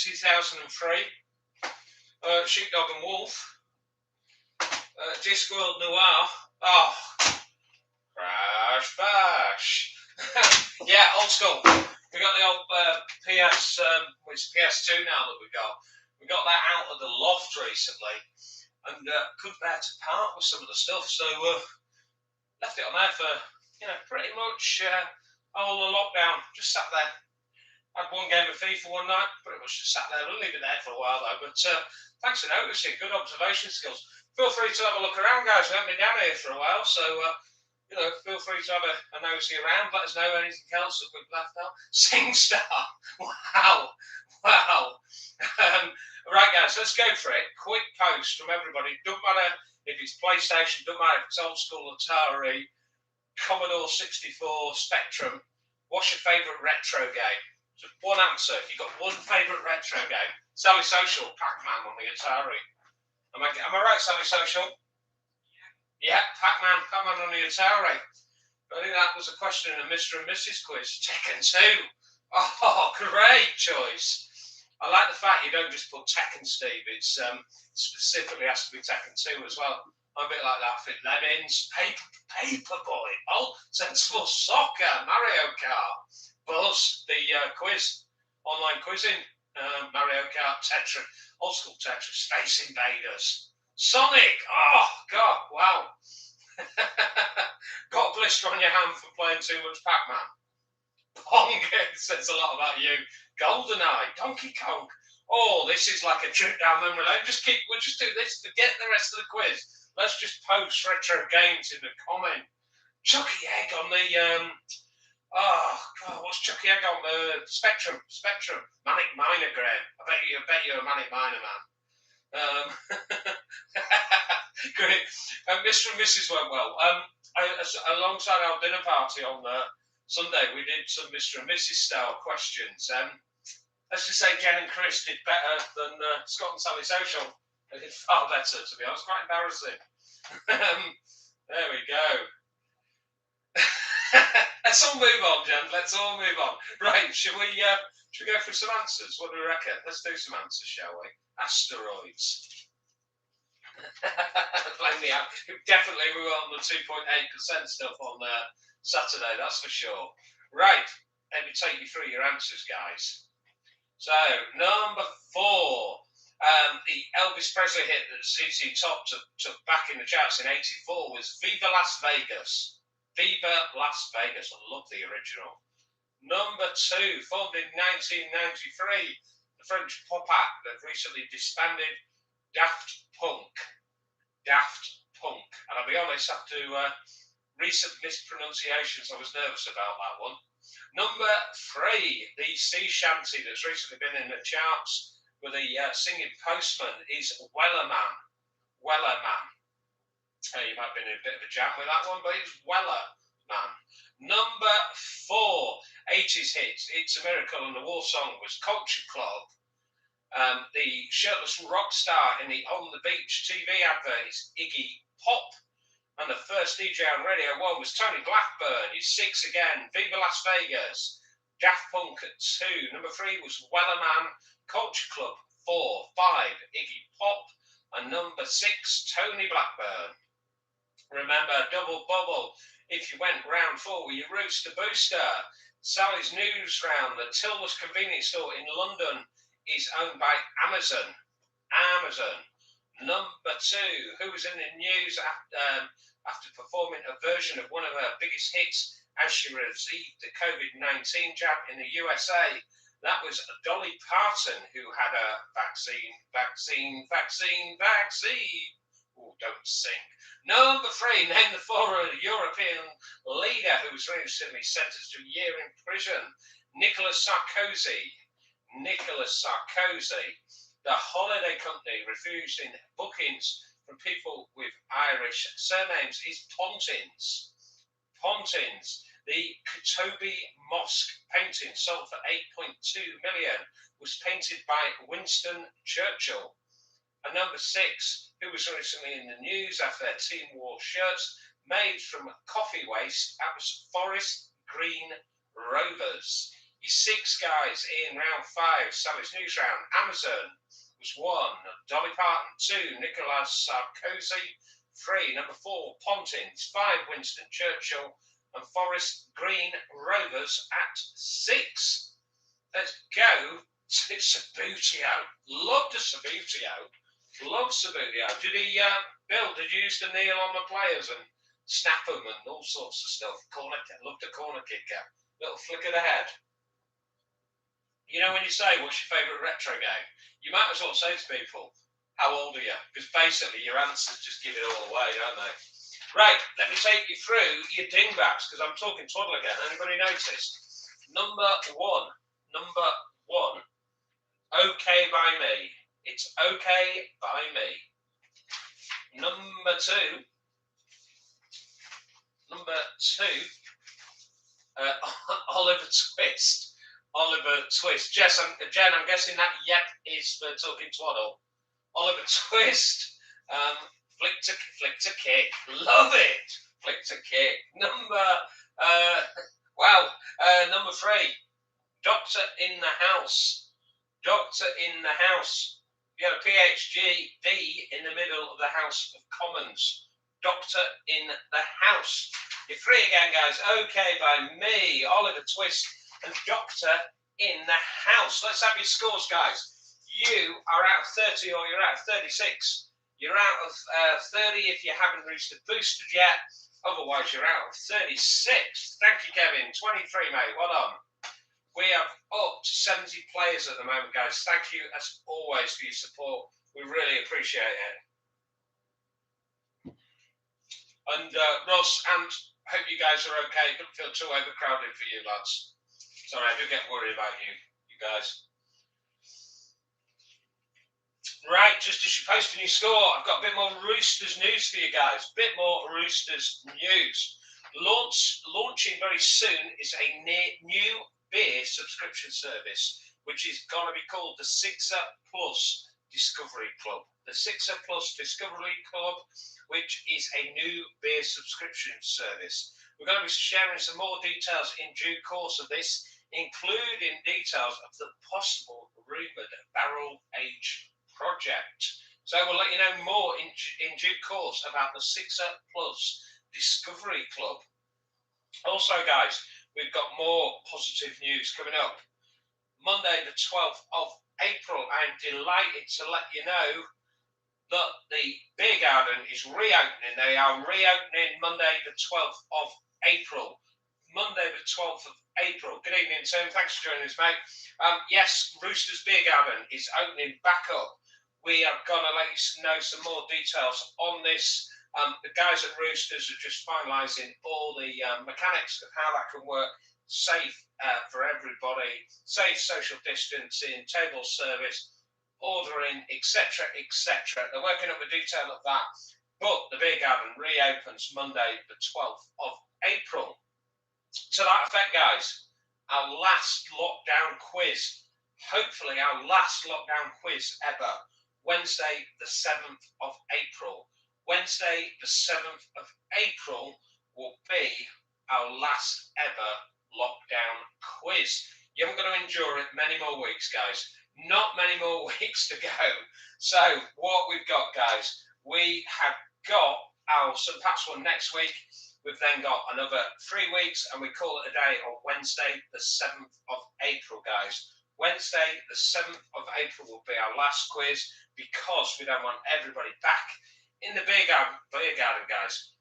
2003, Sheepdog and Wolf, Discworld Noir. Oh, Crash Bash. Yeah, old school. We got the old PS, which is PS2 now that we got. We got that out of the loft recently, and couldn't bear to part with some of the stuff, so left it on there for pretty much all the lockdown. Just sat there. Had one game of FIFA one night, pretty much just sat there. We'll leave it there for a while though. But thanks for noticing. Good observation skills. Feel free to have a look around, guys. We haven't been down here for a while, so feel free to have a nosy around. Let us know anything else that we've left out. SingStar. Wow. Right, guys, let's go for it. Quick post from everybody. Doesn't matter if it's PlayStation, doesn't matter if it's old school Atari, Commodore 64, Spectrum. What's your favourite retro game? Just one answer. If you've got one favourite retro game. Sally Social, Pac-Man on the Atari. Am I right, Sally Social? Yeah, Pac-Man on the Atari. I think that was a question in a Mr. and Mrs. quiz. Tekken 2. Oh, great choice. I like the fact you don't just put Tekken, Steve. It's specifically has to be Tekken 2 as well. I'm a bit like that. Fit Lemons, Paperboy, Old Sensible Soccer, Mario Kart, Buzz, the quiz, online quizzing, Mario Kart, Tetris, old school Tetris, Space Invaders, Sonic. Oh, God, wow. Got a blister on your hand for playing too much Pac-Man. Pong says a lot about you. GoldenEye, Donkey Kong. Oh, this is like a trip down memory lane. We'll just do this. Forget the rest of the quiz. Let's just post retro games in the comment. Chucky Egg on the oh God, what's Chucky Egg on the Spectrum? Manic Miner, Graham. I bet you're a Manic Miner man. Great. Mr. and Mrs. went well. Alongside our dinner party on Sunday, we did some Mr. and Mrs. style questions. Let's just say Jen and Chris did better than Scott and Sally Social. They did far better, to be honest. Quite embarrassing. There we go. Let's all move on, Jen. Let's all move on. Right, should we go for some answers? What do we reckon? Let's do some answers, shall we? Asteroids. Blame me out. Definitely we were on the 2.8% stuff on Saturday, that's for sure. Right, let me take you through your answers, guys. So, number 4. The Elvis Presley hit that ZZ Top took back in the charts in '84 was Viva Las Vegas. Viva Las Vegas. I love the original. Number 2, formed in 1993, the French pop act that recently disbanded, Daft Punk. And I'll be honest, after recent mispronunciations, I was nervous about that one. Number 3, the sea shanty that's recently been in the charts with a singing postman is Wellerman. You might have been in a bit of a jam with that one, but it's Wellerman. Number 4, 80s hits. It's a Miracle, and the war song was Culture Club. The shirtless rock star in the On the Beach TV advert is Iggy Pop. And the first DJ on Radio 1 was Tony Blackburn. He's 6 again. Viva Las Vegas. Daft Punk at 2. Number 3 was Wellerman. Culture Club 4. 5, Iggy Pop. And number 6, Tony Blackburn. Remember, double bubble. If you went round 4 with your Rooster Booster. Sally's News Round. The Tilworth convenience store in London is owned by Amazon. Number 2, who was in the news after performing a version of one of her biggest hits as she received the COVID-19 jab in the USA? That was Dolly Parton, who had a vaccine. Oh, don't sing. Number 3, name the former European leader who was recently sentenced to a year in prison. Nicolas Sarkozy. The holiday company refused in bookings from people with Irish surnames is Pontins. The Kotobi Mosque painting sold for 8.2 million was painted by Winston Churchill. And number 6, who was recently in the news after their team wore shirts made from coffee waste, that was Forest Green Rovers. Your 6 guys in round 5, Sally's News Round. Amazon was 1. Dolly Parton 2. Nicolas Sarkozy 3. Number 4, Pontins 5. Winston Churchill and Forest Green Rovers at 6. Let's go to Sabutio. Loved a Sabutio. Love Sabutio. Did he, Bill, did you used to kneel on the players and snap them and all sorts of stuff? Loved a corner kicker. Little flick of the head. You know, when you say, what's your favourite retro game? You might as well say to people, how old are you? Because basically your answers just give it all away, don't they? Right, let me take you through your dingbats, because I'm talking twaddle again. Anybody noticed? Number one, okay by me. It's okay by me. Number two, Oliver Twist. Oliver Twist. Jen, I'm guessing that yep is for talking twaddle. Oliver Twist. Flick to kick. Love it. Flick to kick. Number 3. Doctor in the house. Doctor in the house. You had a PhD in the middle of the House of Commons. Doctor in the house. You're 3 again, guys. Okay by me. Oliver Twist and Doctor in the house. Let's have your scores, guys. You are out of 30 or you're out of 36. You're out of 30 if you haven't reached the boosted yet. Otherwise, you're out of 36. Thank you, Kevin. 23, mate. Well done. We have up to 70 players at the moment, guys. Thank you, as always, for your support. We really appreciate it. And Ross, and hope you guys are okay. Don't feel too overcrowded for you, lads. Sorry, I do get worried about you guys. Right, just as you post a new score, I've got a bit more Roosters news for you guys. Bit more Roosters news. Launching very soon is a new beer subscription service, which is going to be called the Sixer Plus Discovery Club. The Sixer Plus Discovery Club, which is a new beer subscription service. We're going to be sharing some more details in due course of this, including details of the possible rumoured barrel age project. So we'll let you know more in due course about the Sixer Plus Discovery Club. Also, guys, we've got more positive news coming up. Monday, the 12th of April, I'm delighted to let you know that the beer garden is reopening. They are reopening Monday, the 12th of April. Monday, the 12th of April. Good evening, Tim. Thanks for joining us, mate. Yes, Rooster's Beer Garden is opening back up. We are going to let you know some more details on this. The guys at Roosters are just finalising all the mechanics of how that can work. Safe for everybody, safe social distancing, table service, ordering, etc., etc. They're working up the detail of that. But the beer garden reopens Monday, the 12th of April. To that effect, guys, our last lockdown quiz, hopefully our last lockdown quiz ever, Wednesday, the 7th of April. Wednesday, the 7th of April will be our last ever lockdown quiz. You haven't got to endure it many more weeks, guys. Not many more weeks to go. So what we've got, guys, we have got our St. Pat's one next week. We've then got another 3 weeks, and we call it a day on Wednesday, the 7th of April, guys. Wednesday, the 7th of April will be our last quiz because we don't want everybody back in the beer garden, guys.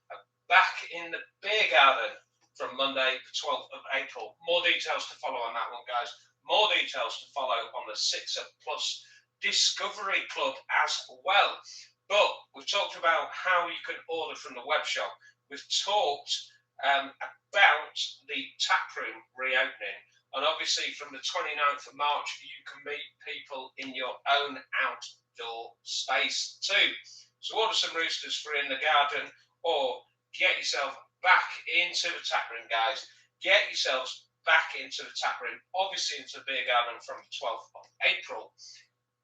Back in the beer garden from Monday, the 12th of April. More details to follow on that one, guys. More details to follow on the Sixer Plus Discovery Club as well. But we've talked about how you can order from the web shop. We've talked about the Taproom reopening. And obviously from the 29th of March, you can meet people in your own outdoor space too. So order some Roosters for in the garden, or get yourself back into the taproom, guys. Get yourselves back into the taproom, obviously into the beer garden from the 12th of April.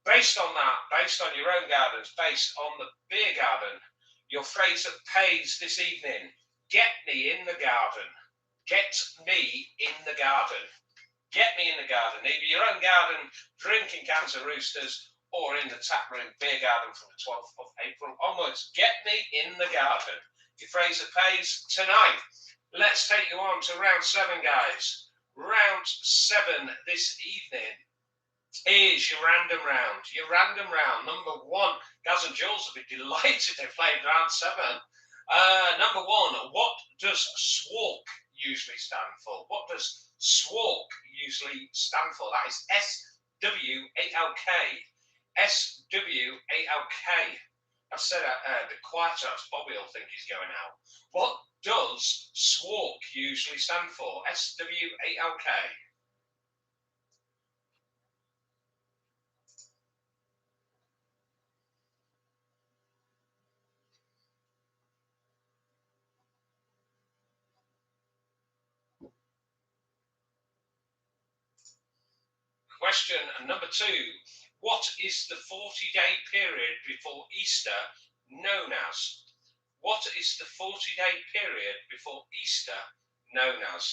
Based on that, based on your own gardens, based on the beer garden, your phrase that pays this evening, get me in the garden. Get me in the garden. Get me in the garden, either your own garden, drinking cans of Roosters, or in the Taproom beer garden from the 12th of April onwards. Get me in the garden. Your Fraser pays tonight. Let's take you on to round 7, guys. Round 7 this evening is your random round. Your random round, number 1. Gaz and Jules will be delighted they played round 7. Number 1, what does SWALK usually stand for? What does SWALK usually stand for? That is SWALK. SWALK. I've said it a bit quieter, as Bobby will think he's going out. What does SWALK usually stand for? SWALK. Question number 2. What is the 40-day period before Easter known as? What is the 40-day period before Easter known as?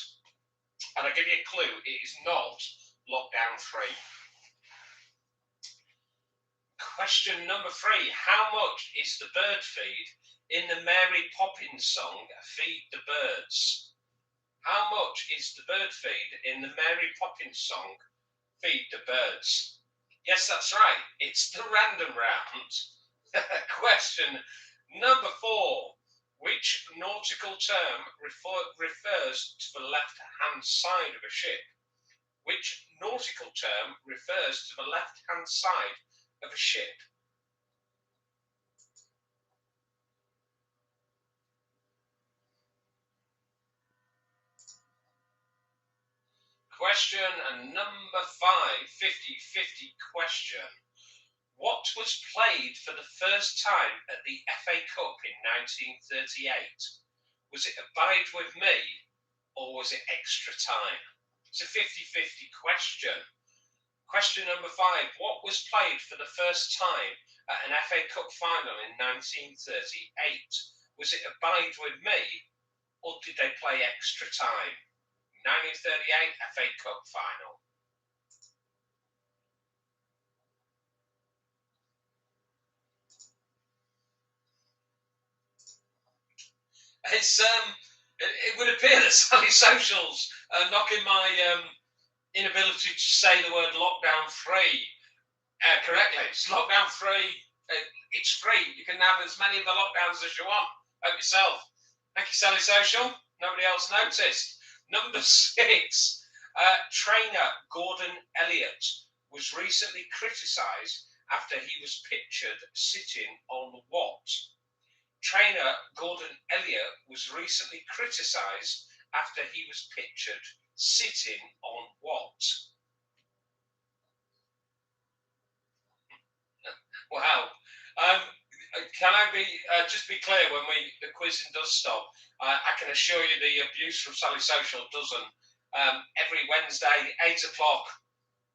And I'll give you a clue, it is not lockdown 3. Question number 3. How much is the bird feed in the Mary Poppins song, Feed the Birds? How much is the bird feed in the Mary Poppins song, Feed the Birds? Yes, that's right. It's the random round. Question number 4. Which nautical term refers to the left-hand side of a ship? Which nautical term refers to the left-hand side of a ship? Question number 5, 50-50 question. What was played for the first time at the FA Cup in 1938? Was it Abide With Me or was it Extra Time? It's a 50-50 question. Question number 5. What was played for the first time at an FA Cup final in 1938? Was it Abide With Me or did they play Extra Time? 1938 FA Cup final. It would appear that Sally Social's knocking my inability to say the word lockdown 3 correctly. It's lockdown 3. It's free. You can have as many of the lockdowns as you want. Help yourself. Thank you, Sally Social. Nobody else noticed. Number 6. Trainer Gordon Elliott was recently criticised after he was pictured sitting on what? Trainer Gordon Elliott was recently criticised after he was pictured sitting on what? Wow. Can I just be clear when the quizzing does stop? I can assure you the abuse from Sally Social doesn't. Every Wednesday, 8 o'clock.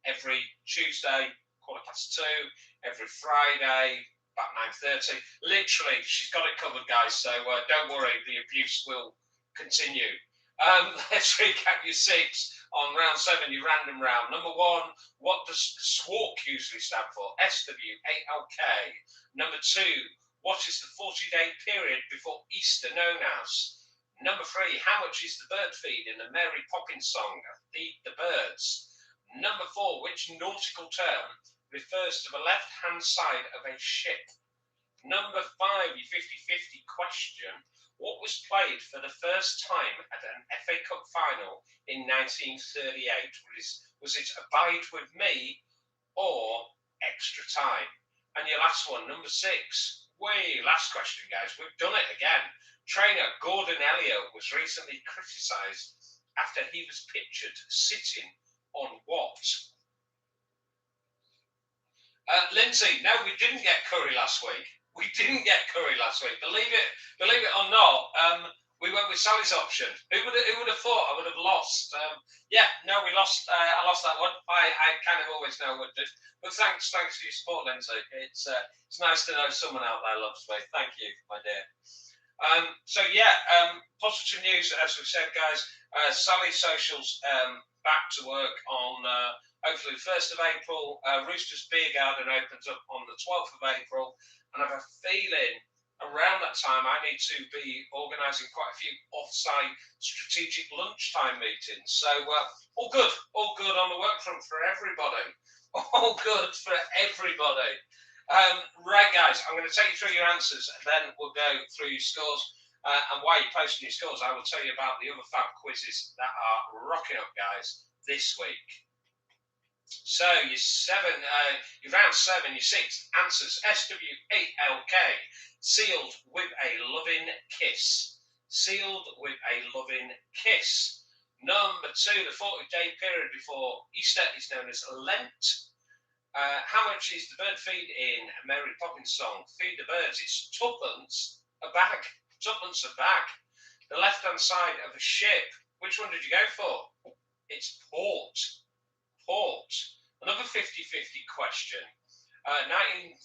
Every Tuesday, 2:15. Every Friday, about 9:30. Literally, she's got it covered, guys. So don't worry, the abuse will continue. Let's recap your 6 on round 7, your random round. Number 1, what does SWALK usually stand for? SWALK. Number 2, what is the 40-day period before Easter known as? Number 3, how much is the bird feed in the Mary Poppins song, Feed the Birds? Number 4, which nautical term refers to the left-hand side of a ship? Number 5, your 50-50 question. What was played for the first time at an FA Cup final in 1938? Was it Abide With Me or Extra Time? And your last one, number 6. Last question, guys. We've done it again. Trainer Gordon Elliott was recently criticised after he was pictured sitting on what? Lindsay, no, we didn't get Curry last week. Believe it or not. We went with Sally's option. Who would have thought I would have lost? We lost. I lost that one. I kind of always know what to do. But thanks for your support, Lindsay. It's nice to know someone out there loves me. Thank you, my dear. So yeah, positive news, as we said, guys. Sally Socials back to work on hopefully the 1st of April. Rooster's Beer Garden opens up on the 12th of April, and I have a feeling around that time I need to be organising quite a few off-site strategic lunchtime meetings. So all good on the work front for everybody. All good for everybody. Right, guys, I'm going to take you through your answers, and then we'll go through your scores. And while you're posting your scores, I will tell you about the other fab quizzes that are rocking up, guys, this week. So your round 7, your 6 answers, SW8LK, sealed with a loving kiss. Sealed with a loving kiss. Number 2, the 40-day period before Easter is known as Lent. How much is the bird feed in Mary Poppins' song? Feed the birds. It's tuppence a bag. Tuppence a bag. The left-hand side of a ship. Which one did you go for? It's port. Port. Another 50-50 question. 1938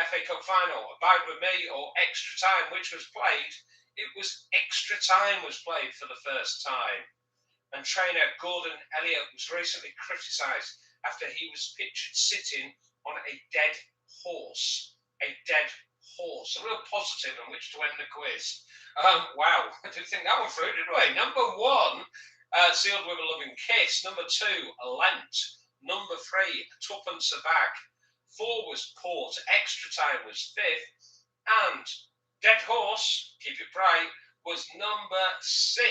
FA Cup final. Abide with Me or Extra Time, which was played? It was Extra Time was played for the first time. And trainer Gordon Elliott was recently criticised after he was pictured sitting on a dead horse. A dead horse. A real positive on which to end the quiz. Wow, I didn't think that one through, did we? Number 1, sealed with a loving kiss. Number 2, Lent. Number 3, tuppence a bag. 4 was port. Extra time was 5th. And dead horse, keep it bright, was number 6.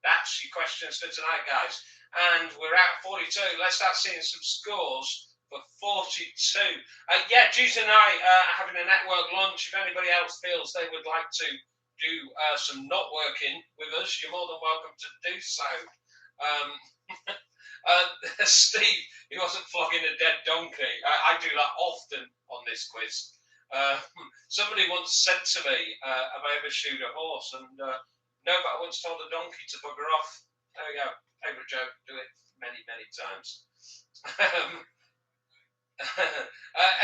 That's your questions for tonight, guys. And we're at 42. Let's start seeing some scores for 42. Yeah, Juice and I are having a network lunch. If anybody else feels they would like to do some not working with us, you're more than welcome to do so. Steve, he wasn't flogging a dead donkey. I do that often on this quiz. Somebody once said to me, have I ever shoot a horse? And no, but I once told a donkey to bugger off. There we go. Favourite joke. Do it many, many times.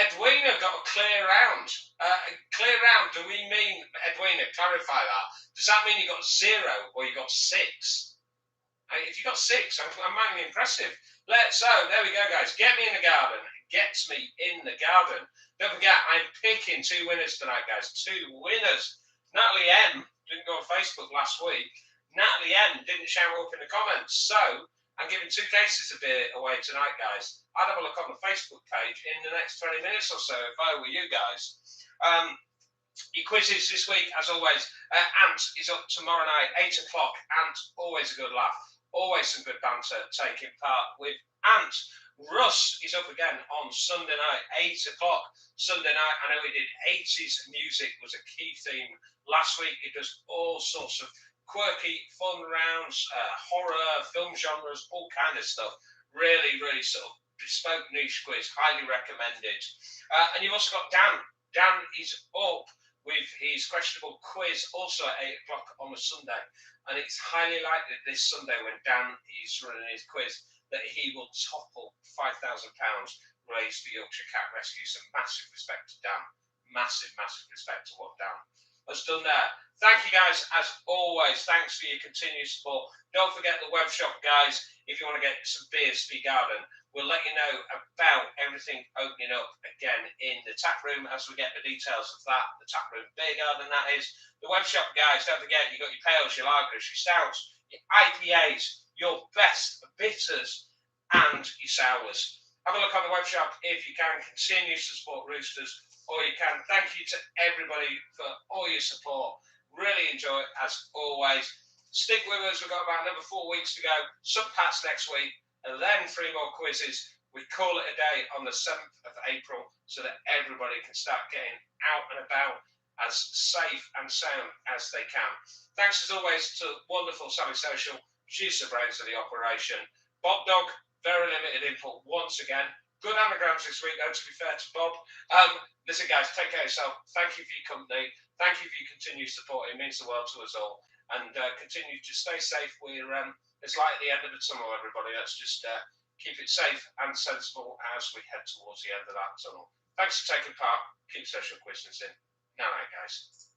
Edwina got a clear round. Clear round, do we mean, Edwina, clarify that. Does that mean you got 0 or you got 6? If you got 6, I'm mighty impressive. So, there we go, guys. Get me in the garden. Gets me in the garden. Don't forget, I'm picking 2 winners tonight, guys. 2 winners. Natalie M didn't go on Facebook last week. Natalie M didn't shout up in the comments. So, I'm giving 2 cases of beer away tonight, guys. I'd have a look on the Facebook page in the next 20 minutes or so if I were you guys. Your quizzes this week, as always. Ant is up tomorrow night, 8 o'clock. Ant, always a good laugh. Always some good banter taking part with Ant. Russ is up again on Sunday night, 8 o'clock. Sunday night, I know he did 80s music, was a key theme. Last week, he does all sorts of quirky, fun rounds, horror, film genres, all kind of stuff. Really, really sort of bespoke niche quiz, highly recommended. And you've also got Dan. Dan is up with his questionable quiz also at 8 o'clock on a Sunday. And it's highly likely this Sunday when Dan is running his quiz that he will topple £5,000 raised for Yorkshire Cat Rescue. Some massive respect to Dan. Massive, massive respect to what Dan has done there. Thank you, guys, as always. Thanks for your continued support. Don't forget the web shop, guys, if you want to get some beers for your garden. We'll let you know about everything opening up again in the tap room as we get the details of that. The Taproom Beer Garden, that is. The web shop, guys, don't forget, you've got your pales, your lagers, your stouts, your IPAs, your best bitters, and your sours. Have a look on the web shop if you can. Continue to support Roosters, or you can. Thank you to everybody for all your support. Really enjoy it, as always. Stick with us. We've got about another 4 weeks to go. Some pats next week, and then 3 more quizzes. We call it a day on the 7th of April so that everybody can start getting out and about as safe and sound as they can. Thanks, as always, to wonderful Sally Social. She's the brains of the operation. Bob Dog, very limited input once again. Good anagrams this week, though, to be fair to Bob. Listen, guys, take care of yourself. Thank you for your company. Thank you for your continued support. It means the world to us all. And continue to stay safe. It's like the end of the tunnel, everybody. Let's just keep it safe and sensible as we head towards the end of that tunnel. Thanks for taking part. Keep social distancing. Night, guys.